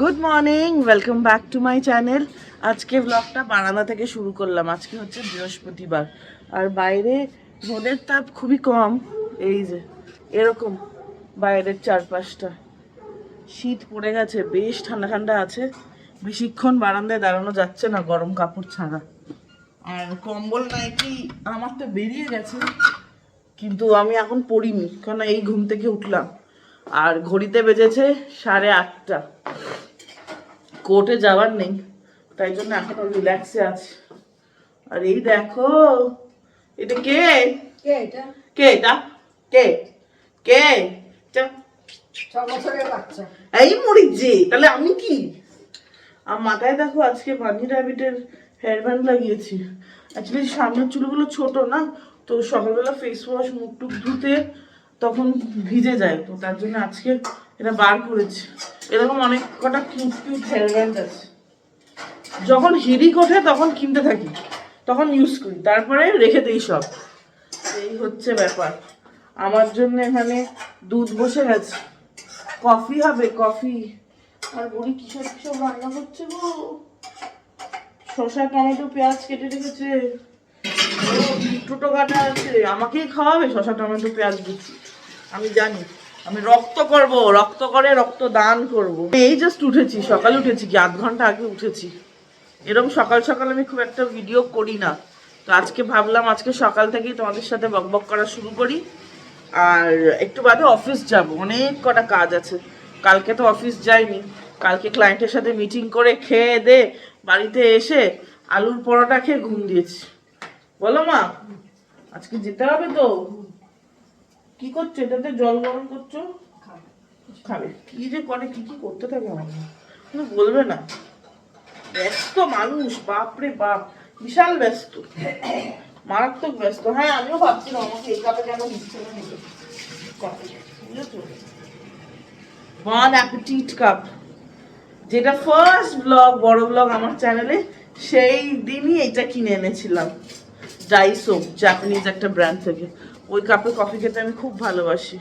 Good morning, welcome back to my channel. আজকে ব্লগটা বারান্দা থেকে শুরু করলাম। আজকে হচ্ছে বৃহস্পতিবার আর বাইরে রোদের তাপ খুবই কম। এই যে এরকম বাইরের চারপাশটা শীত পড়ে গেছে, বেশ ঠান্ডা ঠান্ডা আছে। বেশিক্ষণ বারান্দায় দাঁড়ানো যাচ্ছে না গরম কাপড় ছাড়া। আর কম্বল নাইটি আমার তো বেরিয়ে গেছে, কিন্তু আমি এখন পরিনি, কারণ এই ঘুম থেকে উঠলাম আর ঘড়িতে বেজেছে 8:30। কোর্টে যাওয়ার নেই, তাই জন্য এখনো রিল্যাক্সে আছে। আর এই দেখো, এটা কে? কে এটা? কে এটা? কে কে? এই মরিজি, তাহলে আমি কি? আর মাথায় দেখো আজকে বানি র্যাবিটের হেয়ার ব্যান্ড লাগিয়েছি। অ্যাকচুয়ালি সামনের চুলগুলো ছোট না, তো সকালবেলা ফেস ওয়াশ মুখ টুক ধুতে তখন ভিজে যায়, তো তার জন্য আজকে এটা বার করেছি। এরকম অনেক কটা কিউট কিউট হেয়ার ব্যান্ড আছে। যখন হিড়িক ওঠে তখন কিনতে থাকি, তখন ইউজ করি, তারপরে রেখে দিই সব। এই হচ্ছে ব্যাপার। আমার জন্য এখানে দুধ বসে গেছে, কফি হবে, কফি। আর বলি কিসব কিসব রান্না করছে গো। শসা, টমেটো, পেঁয়াজ কেটে রেখেছে, বিটরুটও কাটা আছে। আমাকেই খাওয়াবে শসা, টমেটো, পেঁয়াজ দিচ্ছি। আমি জানি আমি রক্ত করব, রক্ত করে রক্ত দান করব। এই জাস্ট উঠেছি, সকালে উঠেছি, কি 8 ঘন্টা আগে উঠেছি। এরকম সকাল সকাল আমি খুব একটা ভিডিও করি না, তো আজকে ভাবলাম আজকে সকাল থেকেই তোমাদের সাথে বকবক করা শুরু করি। আর একটু বাদে অফিস যাব, অনেক কটা কাজ আছে। কালকে তো অফিস যাইনি, কালকে ক্লায়েন্টের সাথে মিটিং করে খেয়ে দে বাড়িতে এসে আলুর পরোটা খেয়ে ঘুম দিয়েছি। বলো মা, আজকে যেতে হবে তো? কি করছো? এটাতে জল গরম করছো? খাবে? কি যে করে, কি কি করতে থাকে আমার, কিন্তু বলবে না। ব্যস্ত মানুষ, বাপরে বাপ, বিশাল ব্যস্ত, মারাত্মক ব্যস্ত। হ্যাঁ, আমিও ভাবছিলাম আমাকে এই কাপে কেন দিচ্ছে না নিতে কফি, বুঝেছো? বন অ্যাপিটিট কাপ, যেটা ফার্স্ট ব্লগ, বড় ব্লগ আমার চ্যানেলে, সেই দিনই এটা কিনে এনেছিলাম ডাইসো, জাপানিজ একটা ব্র্যান্ড থেকে। ওই কাপে কফি খেতে আমি খুব ভালোবাসি।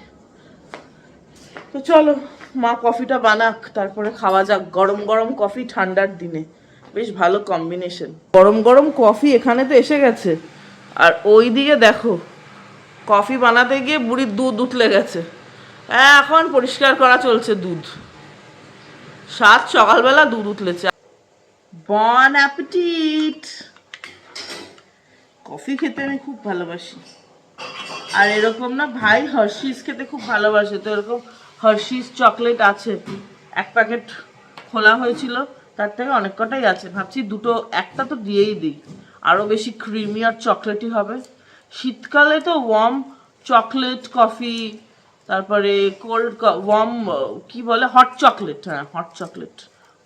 তো চলো মা কফিটা বানাক, তারপরে খাওয়া যাক। গরম গরম কফি ঠান্ডার দিনে বেশ ভালো কম্বিনেশন। গরম গরম কফি এখানে তো এসে গেছে, আর ওই দিকে দেখো কফি বানাতে গিয়ে বুড়ির দুধ উতলে গেছে। এখন পরিষ্কার করা চলছে দুধ। সকালবেলা দুধ উতলেছে। বন অ্যাপিটিট। কফি খেতে আমি খুব ভালোবাসি। আর এরকম না, ভাই হার্শিস খেতে খুব ভালোবাসে, তো এরকম হার্শিস চকলেট আছে। এক প্যাকেট খোলা হয়েছিল, তার থেকে অনেক কটাই আছে। ভাবছি দুটো, একটা তো দিয়েই দিই, আরও বেশি ক্রিমি আর চকলেটই হবে। শীতকালে তো ওয়ার্ম চকলেট কফি, তারপরে কোল্ড ওয়ার্ম কি বলে, হট চকলেট, হ্যাঁ হট চকলেট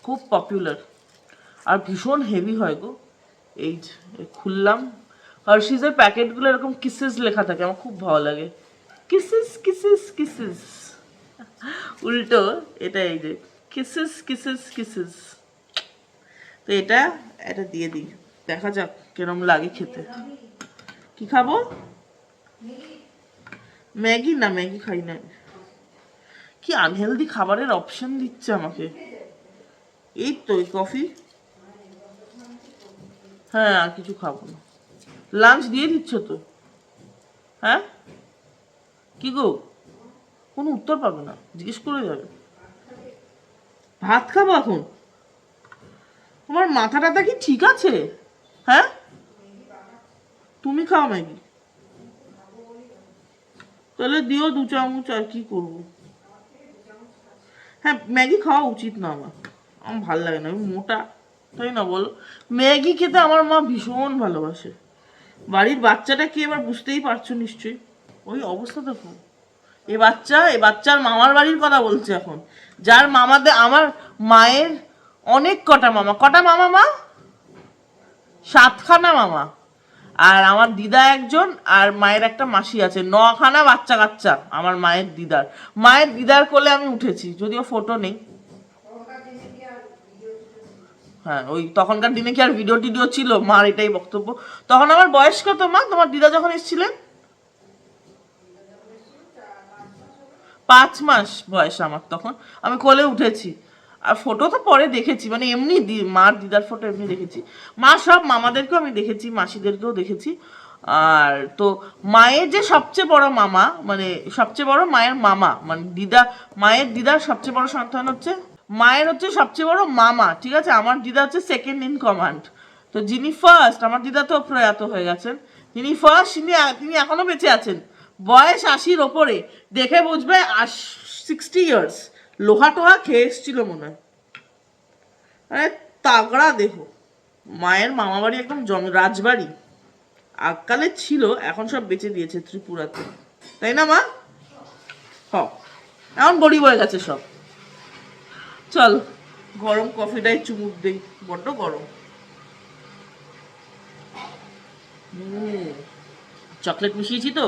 খুব পপুলার আর ভীষণ হেভি হয় গো। এই খুললাম, হার্শিসের প্যাকেটগুলো এরকম কিসেস লেখা থাকে, আমার খুব ভালো লাগে। কিসেস কিসেস কিসেস, উল্টো এটা, এই যে কিসেস কিসেস কিসেস। তো এটা এটা দিয়ে দিই, দেখা যাক কিরম লাগে খেতে। কি খাবো? ম্যাগি? না, ম্যাগি খাই না। কি আনহেলদি খাবারের অপশন দিচ্ছে আমাকে। এই তো এই কফি, হ্যাঁ আর কিছু খাবো না। লাঞ্চ দিয়ে দিচ্ছ তো? হ্যাঁ কি গো, কোনো উত্তর পাবে না, জিজ্ঞেস করে যাবে। ভাত খাবো এখন? তোমার মাথা টাথা কি ঠিক আছে? হ্যাঁ, তুমি খাও ম্যাগি, তাহলে দিও 2 চামচ, আর কি করবো। হ্যাঁ, ম্যাগি খাওয়া উচিত না আমার, আমার ভালো লাগে না, আমি মোটা, তাই না বলো? ম্যাগি খেতে আমার মা ভীষণ ভালোবাসে। বাড়ির বাচ্চাটা কি এবার বুঝতেই পারছো নিশ্চয়ই, ওই অবস্থা দেখো। এ বাচ্চার মামার বাড়ির কথা বলছে এখন, যার মামাদের, আমার মায়ের অনেক কটা মামা। কটা মামা মা? 7খানা মামা। আর আমার দিদা একজন, আর মায়ের একটা মাসি আছে। 9খানা বাচ্চা কাচ্চা আমার মায়ের দিদার কোলে আমি উঠেছি, যদিও ফটো নেই। হ্যাঁ, ওই তখনকার দিনে কি আর ভিডিও টিডিও ছিল? মার এটাই বক্তব্য। তখন আমার বয়স কত মা, তোমার দিদা যখন এসেছিলেন? 5 মাস বয়স আমার তখন, আমি কোলে উঠেছি। আর ফটো তো পরে দেখেছি, মানে এমনি মার দিদার ফটো এমনি দেখেছি। মা সব মামাদেরকেও আমি দেখেছি, মাসিদেরকেও দেখেছি। আর তো মায়ের যে সবচেয়ে বড় মামা, মানে সবচেয়ে বড় মায়ের মামা, মানে দিদা, মায়ের দিদার সবচেয়ে বড় সন্তান হচ্ছে মায়ের হচ্ছে সবচেয়ে বড় মামা, ঠিক আছে? আমার দিদা হচ্ছে সেকেন্ড ইন কমান্ড। তো যিনি ফার্স্ট, আমার দিদা তো প্রয়াত হয়ে গেছেন, যিনি ফার্স্ট তিনি এখনো বেঁচে আছেন, বয়স 80-র ওপরে, দেখে বুঝবে 60 ইয়ার্স। লোহা টোহা খেয়ে এসছিল মনে হয়, মানে তাগড়া দেহ। মায়ের মামা বাড়ি একদম রাজবাড়ি, আগকালে ছিল, এখন সব বেঁচে দিয়েছে ত্রিপুরাতে, তাই না মা? এখন গরিব হয়ে গেছে সব। চল গরম কফিটাই চুমুক দেই, বড্ড গরম। চকলেট মিশিয়েছি তো,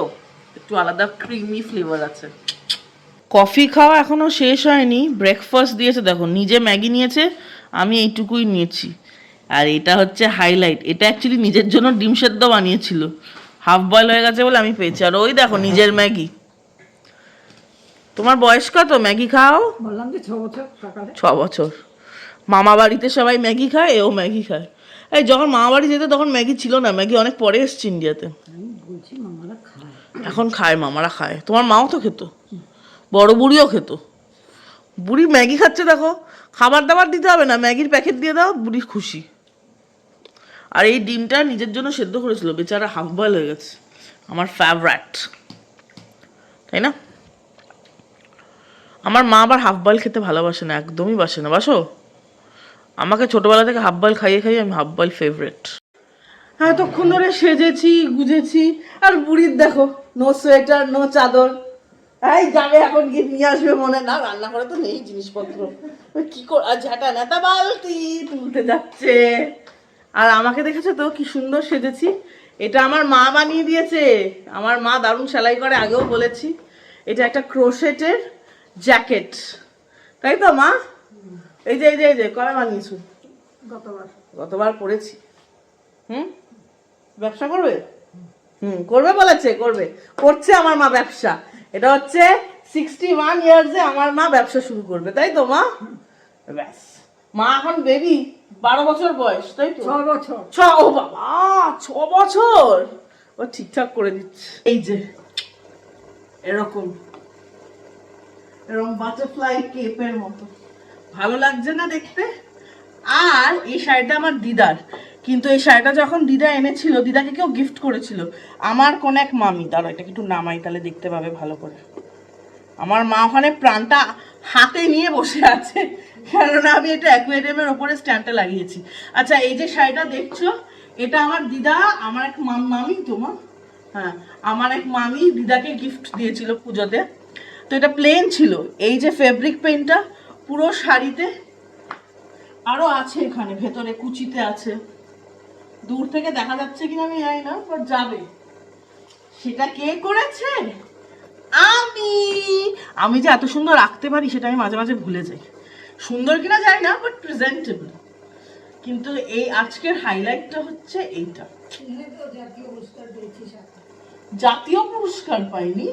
একটু আলাদা ক্রিমি ফ্লেভার আছে। কফি খাওয়া এখনো শেষ হয়নি, ব্রেকফাস্ট দিয়েছে দেখো, নিজে ম্যাগি নিয়েছে, আমি এইটুকুই নিয়েছি। আর এটা হচ্ছে হাইলাইট, এটা অ্যাকচুয়ালি নিজের জন্য ডিম সেদ্ধ বানিয়েছিল, হাফ বয়েল হয়ে গেছে বলে আমি পেয়েছি। আর ওই দেখো নিজের ম্যাগি। তোমার বয়স কত ম্যাগি খাও? বললাম যে 6 বছর। সকালে 6 বছর। মামা বাড়িতে সবাই ম্যাগি খায়, এও ম্যাগি খায়। এই যখন মামা বাড়ি যেত তখন ম্যাগি ছিল না, ম্যাগি অনেক পরে এসছে ইন্ডিয়াতে। আমি বলছি মামারা খায়, এখন খায়, মামারা খায়। তোমার মাও তো খেত, বড় বুড়িও খেত। বুড়ি ম্যাগি খাচ্ছে দেখো, খাবার দাবার দিতে হবে না, ম্যাগির প্যাকেট দিয়ে দাও, বুড়ি খুশি। আর এই ডিমটা নিজের জন্য সেদ্ধ করেছিল, বেচারা হাফ বয়েল হয়ে গেছে, আমার ফেভারিট, তাই না? আমার মা আবার হাফ বয়েল খেতে ভালোবাসে না, একদমই বাসে না। বাসো? আমাকে ছোটবেলা থেকে হাফ বয়েল খাইয়ে খাইয়ে আমি হাফ বয়েল ফেভারিট। হ্যাঁ, এতক্ষণ ধরে সেজেছি গুজেছি, আর বুড়ির দেখো নো সোয়েটার নো চাদর। এই যাবে এখন গিয়ে নিয়ে আসবে মনে না, রান্না করে তো নেই জিনিসপত্র, কি করে আর ঝাঁটা নেতা বালতি তুলতে যাচ্ছে। আর আমাকে দেখেছো তো কি সুন্দর সেজেছি, এটা আমার মা বানিয়ে দিয়েছে। আমার মা দারুণ সেলাই করে, আগেও বলেছি। এটা একটা ক্রোশেটের জ্যাকেট, তাই তো মা? এই যে এই যে এই যে কবে বানিয়েছো? গতবার পরেছি। ব্যবসা করবে? করবে বলেছে, করবে, করছে আমার মা ব্যবসা। এটা হচ্ছে 61 ইয়ার্সে আমার মা ব্যবসা শুরু করবে, তাই তো মা? ব্যাস, মা এখন বেবি, 12 বছর বয়স, তাই তো? 6 বছর। ও বাবা, 6 বছর, ও ঠিকঠাক করে দিচ্ছে। এই যে এরকম এরকম বাটারফ্লাই কেপের মতো, ভালো লাগছে না দেখতে? আর এই শাড়িটা আমার দিদার, কিন্তু এই শাড়িটা যখন দিদা এনেছিল, দিদাকে কেউ গিফট করেছিল, আমার কোন এক মামি। তারা এটা একটু নামাই, তাহলে দেখতে পাবে ভালো করে। আমার মা ওখানে প্রাণটা হাতে নিয়ে বসে আছে, কেননা আমি এটা অ্যাকুয়ারিয়ামের ওপরে স্ট্যান্ডে লাগিয়েছি। আচ্ছা, এই যে শাড়িটা দেখছো, এটা আমার দিদা, আমার এক মামি, তোমার, হ্যাঁ, আমার এক মামি দিদাকে গিফট দিয়েছিল পুজোতে। তো এটা প্লেন ছিল, এই যে ফেব্রিক পেইন্টটা পুরো শাড়িতে, আরো আছে এখানে ভেতরে কুচিতে আছে, দূর থেকে দেখা যাচ্ছে কিনা আমি জানি না, বাট যাবে। সেটা কে করেছে? আমি। আমি যে এত সুন্দর রাখতে পারি সেটা আমি মাঝে মাঝে ভুলে যাই। সুন্দর কিনা জানি না, বাট প্রেজেন্টেবল। কিন্তু এই আজকের হাইলাইটটা হচ্ছে এইটা। জাতীয় পুরস্কার পাইনি,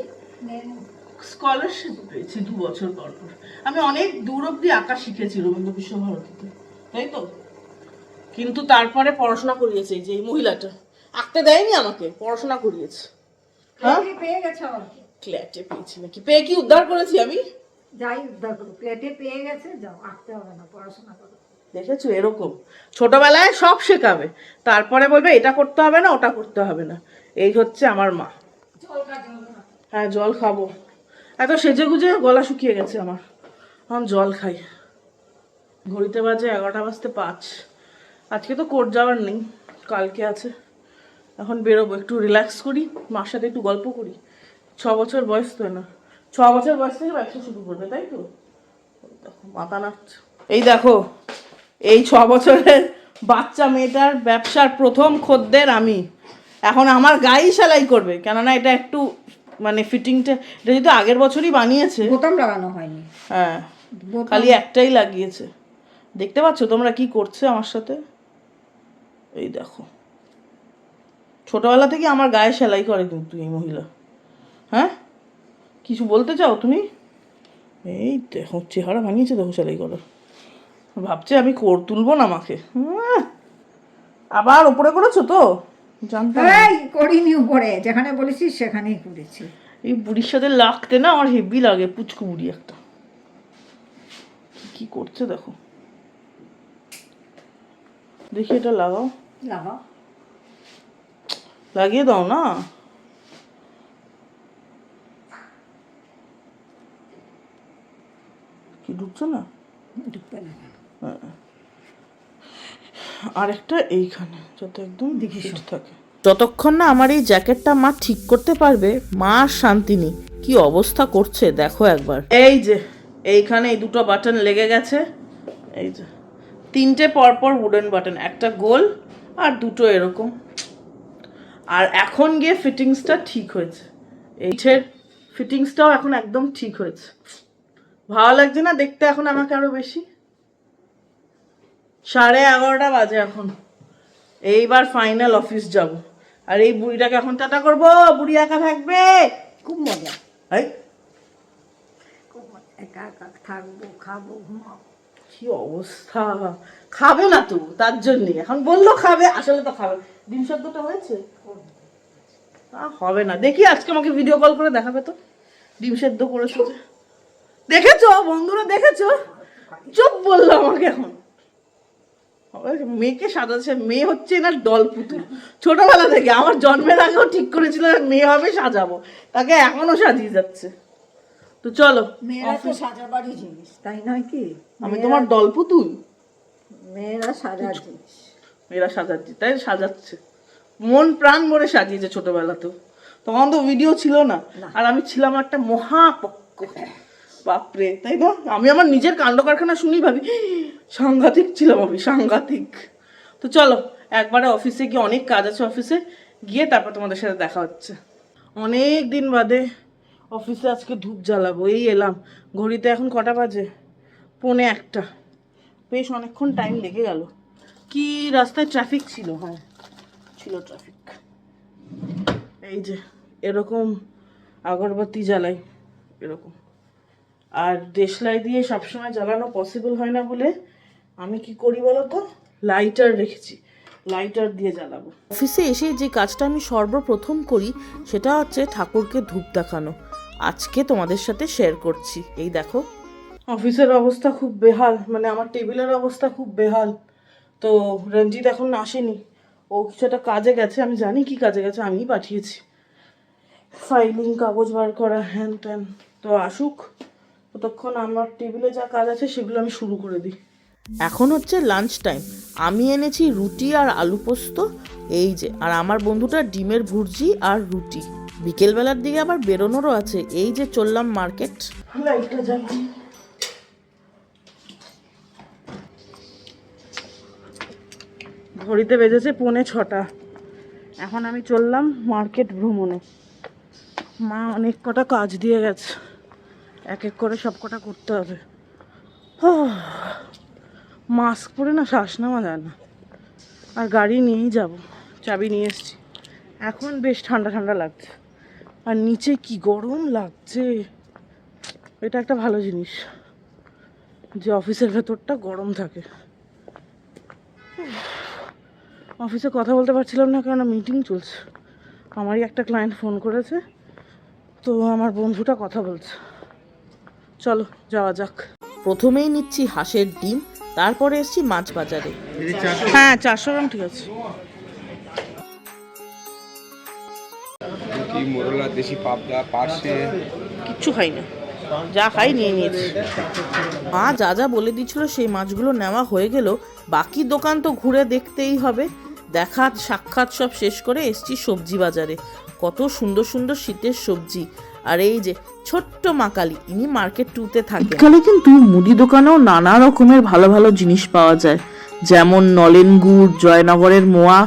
স্কলারশিপ পেয়েছি 2 বছর পর পর। আমি অনেক দূর অব্দি আঁকা শিখেছি রবীন্দ্র বিশ্বভারতীতে, তাই তো? কিন্তু তারপরে পড়াশোনা করিয়েছে এই যে এই মহিলাটা, আঁকতে দেয়নি আমাকে, পড়াশোনা করিয়েছে। হ্যাঁ, পেয়ে গেছে, ক্ল্যাটে পেয়েছি নাকি? পেয়ে কি উদ্ধার করেছি আমি? যাই উদ্ধার করো, প্লেটে পেয়ে গেছে, যাও, আঁকতে হবে না, পড়াশোনা করো। দেখেছো, এরকম ছোটবেলায় সব শেখাবে, তারপরে বলবে এটা করতে হবে না, ওটা করতে হবে না। এই হচ্ছে আমার মা। হ্যাঁ, জল খাবো, এত সেজে গুজে গলা শুকিয়ে গেছে আমার, এখন জল খাই। ঘড়িতে বাজে 11টা বাজতে 5। আজকে তো কোর্ট যাওয়ার নেই, কালকে আছে। এখন বেরোবো, একটু রিল্যাক্স করি, মার সাথে একটু গল্প করি। 6 বছর বয়স তো না, 6 বছর বয়স থেকে ব্যবসা শুরু করবে, তাই তো? দেখো মাথা নাড়ছে। এই দেখো, এই 6 বছরের বাচ্চা মেয়েটার ব্যবসার প্রথম খদ্দের আমি। এখন আমার গায়েই সেলাই করবে, কেননা এটা একটু মানে ফিটিংটা, এটা যেহেতু আগের বছরই বানিয়েছে, বোতাম লাগানো হয়নি। হ্যাঁ, খালি একটাই লাগিয়েছে। দেখতে পাচ্ছ তোমরা কি করছে আমার সাথে? এই দেখো, ছোটবেলা থেকে আমার গায়ে সেলাই করে কিন্তু এই মহিলা। হ্যাঁ, কিছু বলতে চাও তুমি? এই দেখো চেহারা বানিয়েছে দেখো সেলাই করা। ভাবছে আমি তুলবো না আমাকে। আবার উপরে করেছো তো? জানতাম না। এই করিনি উপরে, যেখানে বলেছিস সেখানেই করেছি। এই বুড়ির সাথে লাগতে না আমার হেভি লাগে, পুচকু বুড়ি একটা। কি করছে দেখো। দেখি এটা লাগাও। লাগাও। লাগিয়ে দাও না। কি ঢুকছো না? ঢুকবে না। আরেকটা এইখানে, যাতে একদম দেখিস ফিট থাকে। যতক্ষণ না আমার এই জ্যাকেটটা মা ঠিক করতে পারবে, মা আর শান্তি নেই। কি অবস্থা করছে দেখো একবার। এই যে এইখানে এই দুটো বাটন লেগে গেছে, এই যে 3টে পরপর উডেন বাটন, একটা গোল আর দুটো এরকম। আর এখন গিয়ে ফিটিংসটা ঠিক হয়েছে, এইটার ফিটিংসটাও এখন একদম ঠিক হয়েছে। ভালো লাগছে না দেখতে এখন আমাকে আরো বেশি? 11:30 বাজে এখন। এইবার ফাইনাল অফিস যাব। আর এই বুড়িটাকে এখন টাটা করবো, বুড়ি একা থাকবে। খুব মজা। এই খুব মজা, একা একা থাকবো, খাবো, ঘুমাবো। কি অবস্থা। খাবে না তো, তার জন্যই এখন বললো খাবে, আসলে তো খাবে। ডিম সেদ্ধটা হয়েছে? হবে না। দেখি আজকে আমাকে ভিডিও কল করে দেখাবে তো ডিম সেদ্ধ করেছো যে। দেখেছো বন্ধুরা, দেখেছো? চুপ বললো আমাকে এখন। মেয়েকে সাজাচ্ছে, মেয়ে হচ্ছে না ডল পুতুল। ছোটবেলা থেকে আমার জন্মের আগেও ঠিক করেছিল মেয়ে হবে, সাজাবো, তাকে এখনো সাজিয়ে যাচ্ছে। তো চলো। মেয়েরা তো সাজাবারই জিনিস, তাই নয় কি? আমি তোমার ডল পুতুল? মেয়েরা সাজার জিনিস। মেয়েরা সাজাচ্ছি, তাই সাজাচ্ছে, মন প্রাণ ভরে সাজিয়েছে ছোটবেলাতেও। তখন তো ভিডিও ছিল না, আর আমি ছিলাম একটা মহাপক্ক। বাপরে, তাই না? আমি আমার নিজের কাণ্ড কারখানা শুনি ভাবি সাংঘাতিক ছিলাম আমি, সাংঘাতিক। তো চলো একবারে অফিসে গিয়ে, অনেক কাজ আছে অফিসে গিয়ে, তারপর তোমাদের সাথে দেখা হচ্ছে। অনেক দিন বাদে অফিসে আজকে ধূপ জ্বালাবো। এই এলাম, ঘড়িতে এখন কটা বাজে? 1:45। বেশ অনেকক্ষণ টাইম লেগে গেল। কি রাস্তায় ট্রাফিক ছিল, হ্যাঁ ছিল ট্রাফিক। এই যে এরকম আগরবাতি জ্বালাই এরকম। আর দেশলাই দিয়ে সবসময় জ্বালানো পসিবল হয় না বলে আমি কি করি বলো তো, লাইটার রেখেছি, লাইটার দিয়ে জ্বালাবো। অফিসে এসে যে কাজটা আমি সর্বপ্রথম করি সেটা হচ্ছে ঠাকুরকে ধূপ দেখানো। আজকে তোমাদের সাথে শেয়ার করছি। এই দেখো অফিসের অবস্থা খুব বেহাল, মানে আমার টেবিলের অবস্থা খুব বেহাল। তো রঞ্জিত এখন আসেনি, ও কিছু একটা কাজে গেছে, আমি জানি কি কাজে গেছে, আমিই পাঠিয়েছি। ফাইলিং, কাগজ বার করা, হ্যান ত্যান। তো আসুক, ততক্ষণ আমার টেবিলে যা কাজ আছে সেগুলো আমি শুরু করে দিই। এখন হচ্ছে লাঞ্চ টাইম। আমি এনেছি রুটি আর আলু পোস্ত, এই যে। আর আমার বন্ধুটা ডিমের ভুর্জি আর রুটি। বিকেলবেলার দিকে আবার বেরোনোরও আছে। এই যে চললাম মার্কেট। লাইটটা জ্বালিয়ে ঘড়িতে বেজেছে 5:45। এখন আমি চললাম মার্কেট ভ্রমণে। মা অনেক কটা কাজ দিয়ে গেছে, এক এক করে সব কটা করতে হবে। মাস্ক পরে না শ্বাস নেওয়া যায় না। আর গাড়ি নিয়েই যাব, চাবি নিয়ে এসছি। এখন বেশ ঠান্ডা ঠান্ডা লাগছে, আর নিচে কি গরম লাগছে। এটা একটা ভালো জিনিস যে অফিসের ভেতরটা গরম থাকে। অফিসে কথা বলতে পারছিলাম না, কারণ মিটিং চলছে। আমারই একটা ক্লায়েন্ট ফোন করেছে, তো আমার বন্ধুটা কথা বলছে। চলো যাওয়া যাক। প্রথমেই নিচ্ছি হাঁসের ডিম, তারপরে এসছি মাছ বাজারে। হ্যাঁ 400 গ্রাম ঠিক আছে। মোরলা, দেশি পাবদা, পার্শে কিচ্ছু খাই না, যা খাই নিয়ে নিয়েছি। মা যা যা বলে দিচ্ছিল সেই মাছগুলো নেওয়া হয়ে গেল। বাকি দোকান তো ঘুরে দেখতেই হবে। দেখাত সাক্ষাৎ সব শেষ করে এসছি সবজি বাজারে। কত সুন্দর সুন্দর শীতের সবজি। আর এই যে ছোট্ট মা কালী, ইনি মার্কেট 2-তে থাকে। শীতকালে কিন্তু মুদি দোকানেও নানা রকমের ভালো ভালো জিনিস পাওয়া যায়, যেমন নলেন গুড়, জয়নগরের মোয়া,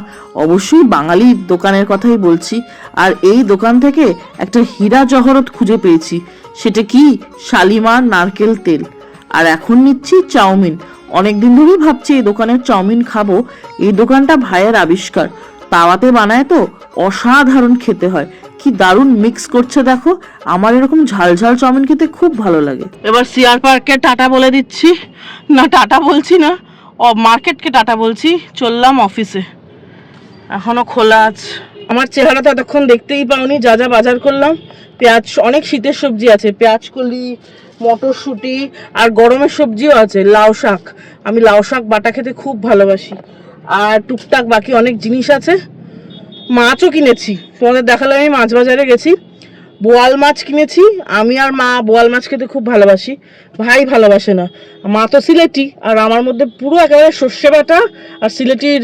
অবশ্যই বাঙালি দোকানের কথাই বলছি। আর এই দোকান থেকে একটা হীরা জহরত খুঁজে পেয়েছি, সেটা কি শালিমার নারকেল তেল। আর এখন নিচ্ছি চাউমিন। অনেকদিন ধরেই ভাবছি এই দোকানের চাউমিন খাবো। এই দোকানটা ভাইয়ের আবিষ্কার, তাওয়াতে বানায় তো অসাধারণ খেতে হয়। কি দারুণ মিক্স করছে দেখো। আমার এরকম ঝাল ঝাল চাউমিন খেতে খুব ভালো লাগে। এবার সিআর পার্কে টাটা বলে দিচ্ছি, না টাটা বলছি না, মার্কেটকে টাটা বলছি, চললাম অফিসে, এখনো খোলা আছে। আমার চেহারা তো এতক্ষণ দেখতেই পাওনি, যা যা বাজার করলাম। পেঁয়াজ, অনেক শীতের সবজি আছে, পেঁয়াজ কলি, মটরশুঁটি, আর গরমের সবজিও আছে, লাউ শাক। আমি লাউ শাক বাটা খেতে খুব ভালোবাসি। আর টুকটাক বাকি অনেক জিনিস আছে। মাছও কিনেছি, তোমাদের দেখালাম আমি মাছ বাজারে গেছি, বোয়াল মাছ কিনেছি। আমি আর মা বোয়াল মাছ খেতে খুব ভালোবাসি, ভাই ভালোবাসে না। মা তো সিলেটি, আর আমার মধ্যে পুরো একেবারে সর্ষে বাটা আর সিলেটির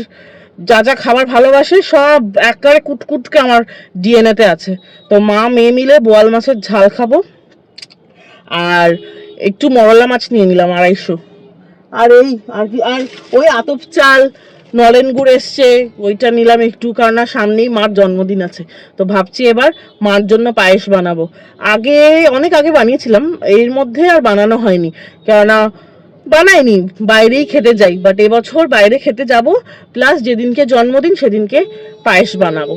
যা যা খাবার ভালোবাসে সব একেবারে কুটকুটকে আমার ডিএনএতে আছে। তো মা মেয়ে মিলে বোয়াল মাছের ঝাল খাবো। আর একটু মরলা মাছ নিয়ে নিলাম 250। আর এই আর কি, আর ওই আতপ চাল নলেন গুড় এসছে, ওইটা নিলাম একটু, কারণ না সামনেই মার জন্মদিন আছে। তো ভাবছি এবার মার জন্য পায়েস বানাবো। আগে অনেক আগে বানিয়েছিলাম, এর মধ্যে আর বানানো হয়নি, কেননা বানাইনি, বাইরেই খেতে যাই। বাট এবছর বাইরে খেতে যাব, প্লাস যেদিনকে জন্মদিন সেদিনকে পায়েস বানাবো।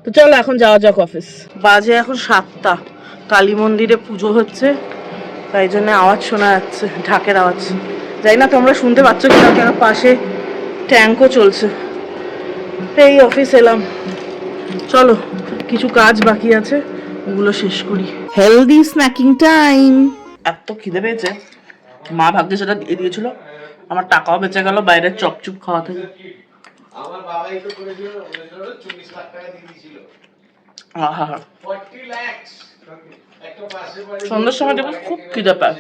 তো চলো এখন যাওয়া যাক অফিস। বাজে এখন 7টা, কালী মন্দিরে পুজো হচ্ছে, তাই জন্য আওয়াজ শোনা যাচ্ছে, ঢাকের আওয়াজ। যাই না তোমরা শুনতে পাচ্ছ কিনা, কেন পাশে ট্যাঙ্কও চলছে। এই অফিস এলাম, চলো কিছু কাজ বাকি আছে, ওগুলো শেষ করি। Healthy snacking time. এত খিদে পেয়েছে, মা ভাগ্যে সেটা দিয়ে দিয়েছিল, আমার টাকাও বেঁচে গেল বাইরের চপচুপ খাওয়া থেকে। আমার বাবাই তো করেছিল 40 লাখ টাকা দিয়ে দিয়েছিল। আহা, 40 লাখ একটা পাশে বাড়ি। সন্ধ্যার সময় দেখো খুব খিদে পায়,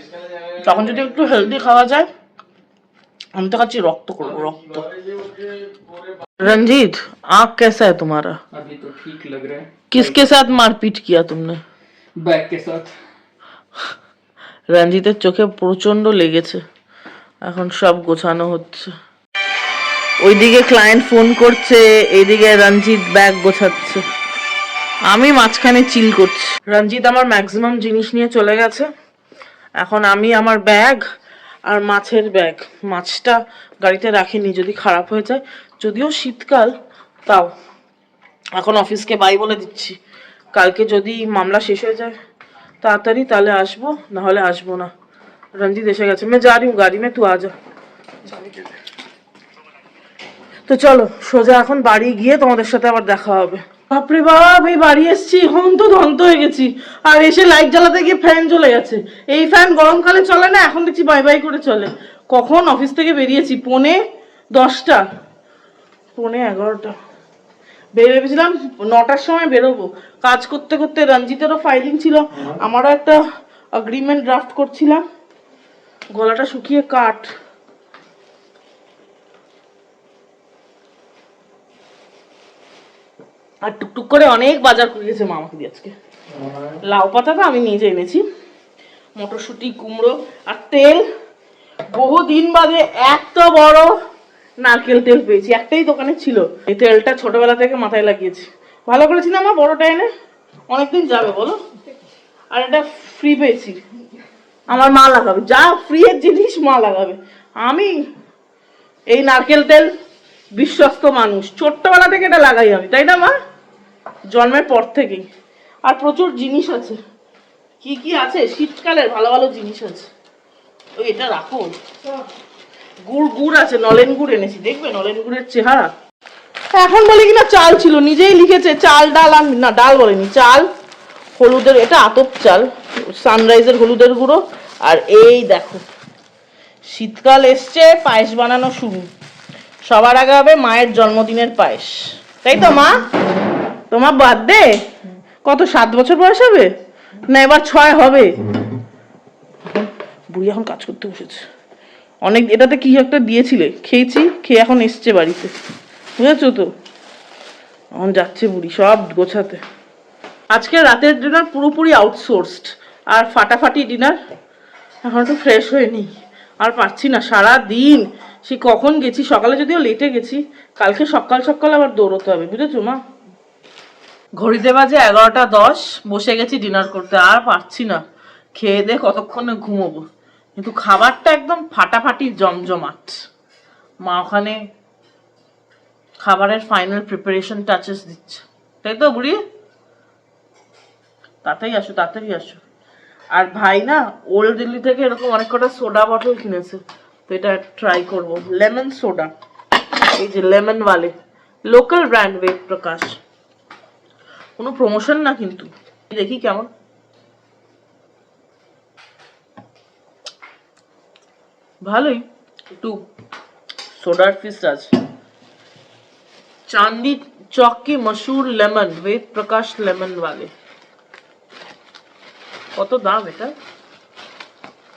তখন যদি একটু হেলদি খাওয়া যায়। আমি তো খাচ্ছি রক্ত করবো, রক্ত। रंजीत आँख कैसा है तुम्हारा? अभी तो ठीक लग रहा है। किसके साथ मारपीट किया तुमने? बैग के साथ। রঞ্জিতের চোখে প্রচন্ড লেগেছে, এখন সব গোছানো হচ্ছে। ওইদিকে ক্লায়েন্ট ফোন করছে, এইদিকে রঞ্জিত ব্যাগ গোছাচ্ছে, আমি মাঝখানে চিল করছি। রঞ্জিত আমার ম্যাক্সিমাম জিনিস নিয়ে চলে গেছে, এখন আমি আমার ব্যাগ আর মাছের ব্যাগ, মাছটা গাড়িতে রাখিনি, যদি খারাপ হয়ে যায়, যদিও শীতকাল, তাও এখন অফিসকে বাই বলে দিচ্ছি। কালকে যদি মামলা শেষ হয়ে যায় তাড়াতাড়ি, তাহলে আসবো, নাহলে আসবো না। রঞ্জিত এসে গেছে, मैं जा रही हूँ गाड़ी में, तू आ जा। তো চলো সোজা এখন বাড়ি গিয়ে তোমাদের সাথে আবার দেখা হবে। বাপরে বাপ, এই বাড়ি এসছি হন্ত ধন্ত হয়ে গেছি, আর এসে লাইট জ্বালাতে গিয়ে ফ্যান চলে গেছে। এই ফ্যান গরমকালে চলে না, এখন দেখছি বাই বাই করে চলে। কখন অফিস থেকে বেরিয়েছি, 10:45, 11:45 ভেবেছিলাম 9টার সময় বেরোবো। কাজ করতে করতে রঞ্জিতেরও ফাইলিং ছিল, আমারও একটা এগ্রিমেন্ট ড্রাফট করছিলাম, গলাটা শুকিয়ে কাঠ। আর টুকটুক করে অনেক বাজার করিয়েছে মা আমাকে দিয়ে আজকে। লাউ পাতা তো আমি নিজে এনেছি, মটরশুঁটি, কুমড়ো, আর তেল। বহুদিন বাদে এত বড় নারকেল তেল পেয়েছি, একটাই দোকানে ছিল। এই তেলটা ছোটবেলা থেকে মাথায় লাগিয়েছি, ভালো করেছি না মা বড়টা এনে, অনেকদিন যাবে বলো। আর এটা ফ্রি পেয়েছি, আমার মা লাগাবে, যা ফ্রি এর জিনিস মা লাগাবে। আমি এই নারকেল তেল বিশ্বস্ত মানুষ, ছোট্টবেলা থেকে এটা লাগাই আমি, তাই না মা, জন্মের পর থেকেই। আর প্রচুর জিনিস আছে, কি কি আছে শীতকালের ভালো ভালো জিনিস আছে। ওই এটা রাখো, গুড় গুড় আছে, নলেন গুড় এনেছি, দেখবে নলেন গুড়ের চেহারা। এখন বলে কিনা চাল ছিল, নিজেই লিখেছে চাল ডাল, আর না ডাল বলেনি, চাল, হলুদের, এটা আতপ চাল, সানরাইজের হলুদের গুঁড়ো। আর এই দেখো শীতকাল এসছে, পায়েস বানানো শুরু। সবার আগে হবে মায়ের জন্মদিনের পায়েস, তাই তো মা? তোমার বার্থডে কত, 7 বছর বয়স হবে না, এবার 6 হবে। বুড়ি এখন কাজ করতে বসেছে, অনেক, এটাতে কি একটা দিয়েছিলে, খেয়েছি, খেয়ে এখন এসছে বাড়িতে, বুঝেছো তো। এখন যাচ্ছে বুড়ি সব গোছাতে। আজকে রাতের ডিনার পুরোপুরি আউটসোর্সড, আর ফাটাফাটি ডিনার। এখন একটু ফ্রেশ হয়ে নিই, আর পারছি না, সারা দিন সে কখন গেছি, সকালে যদিও লেটে গেছি, কালকে সকাল সকাল আবার দৌড়তে হবে, বুঝেছো মা। ঘড়িতে বাজে 11:10, বসে গেছি ডিনার করতে, আর পারছি না, খেয়ে দিয়ে কতক্ষণে ঘুমোবো। কিন্তু খাবারটা একদম ফাটাফাটি জমজমাট। মা ওখানে খাবারের ফাইনাল প্রিপারেশন টাচেস দিচ্ছে, তাই তো বুড়ি? তাড়াতাড়ি আসো। আর ভাই না ওল্ড দিল্লি থেকে এরকম অনেক কটা সোডা বটল কিনেছে, তো এটা ট্রাই করব। লেমন সোডা, এই যে লেমন ওয়ালে, লোকাল ব্র্যান্ড বেদ প্রকাশ, কোনো প্রমোশন না কিন্তু। দেখি কেমন। ভালোই, একটু সোডার ফিস্ট আছে। चांदी चौक की मशहूर लेमन, वेद प्रकाश लेमन वाले। কত দাম এটা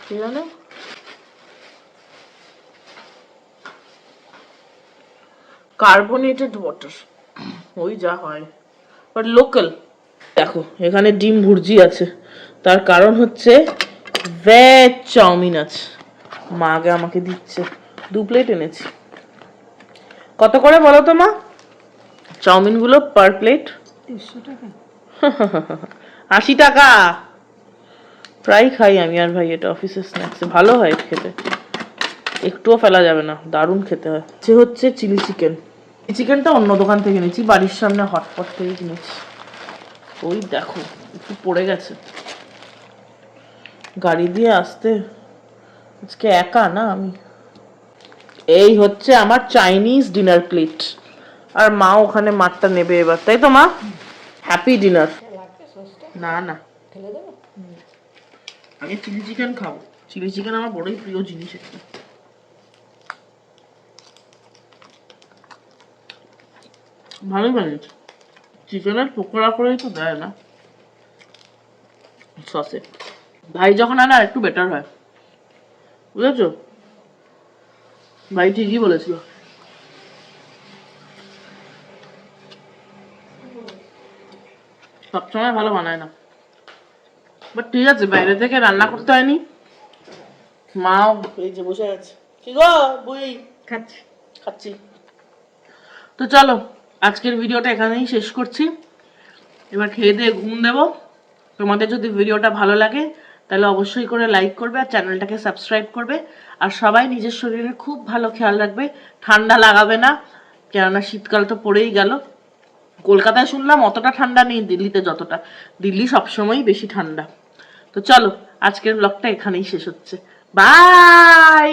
কি জানো? কার্বনেটেড ওয়াটার, ওই যা হয়, বাট লোকাল। দেখো এখানে ডিম ভুর্জি আছে, তার কারণ হচ্ছে ভেজ চাউমিন আছে, মা আগে আমাকে দিচ্ছে, 2 প্লেট এনেছি। কত করে বলো তো মা চাউমিন গুলো পার প্লেট? 300 টাকা। 80 টাকা। প্রায় খাই আমি আর ভাই এটা অফিসের স্ন্যাক্সে, ভালো হয় খেতে, একটুও ফেলা যাবে না, দারুণ খেতে হয়। সে হচ্ছে চিলি চিকেন। এই চিকেনটা অন্য দোকান থেকে কিনেছি, বাড়ির সামনে হটপট থেকে কিনেছি। ওই দেখো একটু পড়ে গেছে, গাড়ি দিয়ে আসতে আজকে একা না আমি। এই হচ্ছে আমার চাইনিজ ডিনার প্লেট, আর মা ওখানে মারটা নেবে এবার, তাই তো মা? Happy dinner. না না, ফেলে দেবো? আগে চিলি চিকেন খাবো, চিলি চিকেন আমার বড়ই প্রিয় জিনিস একটা। ভালোই বানিয়েছে, চিকেনের পকোড়া করেই তো দেয় না সসে। ভাই যখন আনে আর একটু বেটার হয়, বুঝেছো? ভাই ঠিকই বলেছিল। সবসময় ভালো বানায় না, বাট ঠিক আছে, বাইরে থেকে রান্না করতে হয়নি। মাও এই যে বসে আছে, কি গো বই খাচ্ছি। তো চলো আজকের ভিডিওটা এখানেই শেষ করছি, এবার খেয়ে দিয়ে ঘুম দেবো। তোমাদের যদি ভিডিওটা ভালো লাগে তাহলে অবশ্যই করে লাইক করবে আর চ্যানেলটাকে সাবস্ক্রাইব করবে। আর সবাই নিজের শরীরের খুব ভালো খেয়াল রাখবে, ঠান্ডা লাগাবে না, কেননা শীতকাল তো পড়েই গেল। কলকাতায় শুনলাম অতটা ঠান্ডা নেই দিল্লিতে যতটা, দিল্লি সবসময়ই বেশি ঠান্ডা। তো চলো আজকের ব্লগটা এখানেই শেষ হচ্ছে, বাই।